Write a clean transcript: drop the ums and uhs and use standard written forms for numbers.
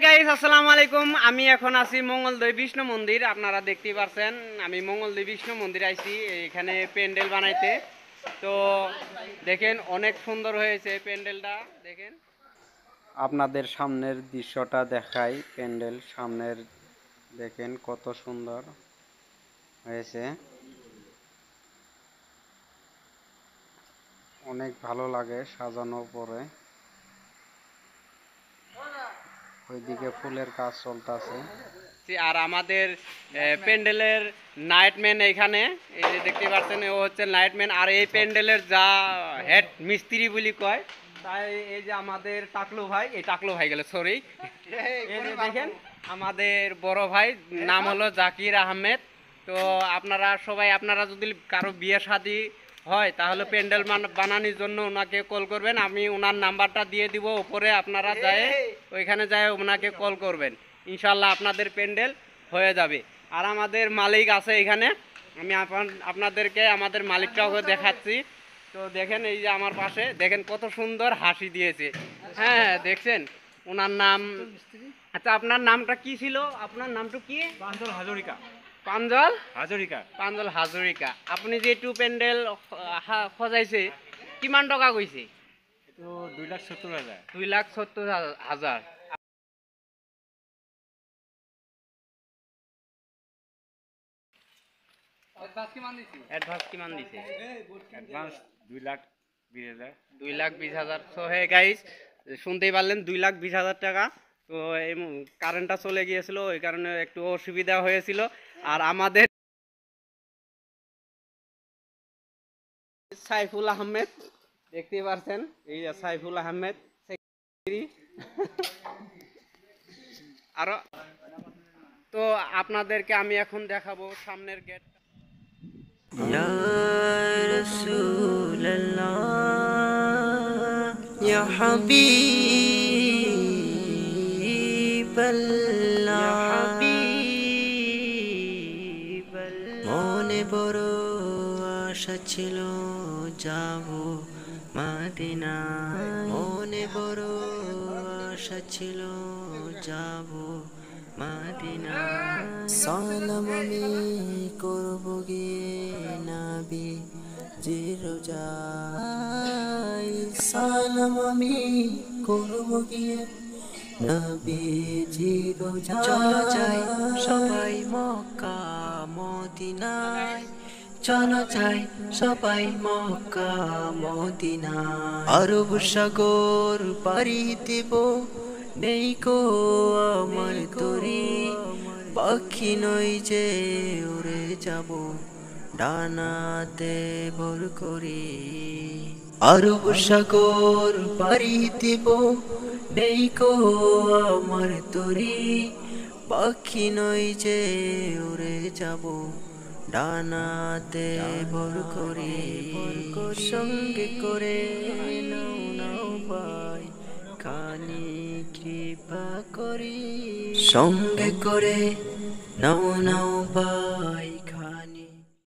Guys আসসালামু আলাইকুম। আমি এখন আছি মঙ্গলদৈ বিষ্ণু মন্দির। আপনারা দেখতেই পাচ্ছেন আমি মঙ্গলদৈ বিষ্ণু মন্দির আইছি এখানে প্যান্ডেল বানাইতে। তো দেখেন অনেক সুন্দর হয়েছে প্যান্ডেলটা। দেখেন আপনাদের সামনের দৃশ্যটা দেখাই। প্যান্ডেল সামনের দেখেন কত সুন্দর হয়েছে, অনেক ভালো লাগে সাজানোর পরে। ওইদিকে ফুলের কাজ চলতেছে আর আমাদের প্যান্ডেলের নাইটম্যান এখানে এই যে দেখতে পাচ্ছেন, ও হচ্ছে নাইটম্যান। আর এই প্যান্ডেলের যা হেড মিস্ত্রি বলি কয়, তাই এই যে আমাদের টাকলু ভাই, এই টাকলু ভাই গেল সরি, এই যে দেখেন আমাদের বড় ভাই নাম হলো জাকির আহমেদ। তো আপনারা সবাই, আপনারা যদি কারো বিয়ে শাদী হয় তাহলে প্যান্ডেল বানানোর জন্য ওনাকে কল করবেন। আমি ওনার নাম্বারটা দিয়ে দিব উপরে, আপনারা যায় ওইখানে যায় ওনাকে কল করবেন, ইনশাল্লাহ আপনাদের প্যান্ডেল হয়ে যাবে। আর আমাদের মালিক আছে এখানে, আমি আপনাদেরকে আমাদের মালিকটাও দেখাচ্ছি। তো দেখেন এই যে আমার পাশে দেখেন কত সুন্দর হাসি দিয়েছে। হ্যাঁ দেখছেন ওনার নাম। আচ্ছা আপনার নামটা কি ছিল? আপনার নামটা কি? প্রাঞ্জল হাজরিকা। প্রাঞ্জল হাজরিকা। প্রাঞ্জল হাজরিকা। আপনি যে একটু প্যান্ডেল সজাইছে কিমান টাকা কইছে? তো 2,70,000। 2,70,000। অ্যাডভান্স কিমান দিছে? অ্যাডভান্স 2,20,000। 2,20,000। সো হে গাইস, শুনতেই পারলেন 2,20,000 টাকা। তো এই কারেন্টটা চলে গিয়েছিল, ওই কারণে একটু অসুবিধা হয়েছিল। আর আমাদের সাইফুল আহমেদ দেখতে পাচ্ছেন, এই যে সাইফুল আহমেদ আরো। তো আপনাদেরকে আমি এখন দেখাবো সামনের গেট। ইয়া রাসূলুল্লাহ ইয়া হাবিবাল্লাহ, মনে বড় আশা ছিল যাব মদিনা, মনে বড় আশা ছিল যাব মদিনা। সালাম আমি করব গিয়ে নবী জি রোজায়, সালাম আমি করব গিয়ে নবী জি রোজায়। চলো যাই সবাই মক্কা মদিনায়, চলো যাই সবাই মক্কা মদিনায়। আরব সাগর পাড়ি দেব, নেই কো আমার তরি, পাখি নই যে উড়ে যাব ডানাতে ভর করি। আরব সাগর পাড়ি দেব, নেই কো আমার তরি, পাখি নই যে উড়ে যাব ডানাতে ভর করি। সঙ্গে করে নাও নাও ভাই খানি কৃপা করি, সঙ্গে করে নাও নাও ভাই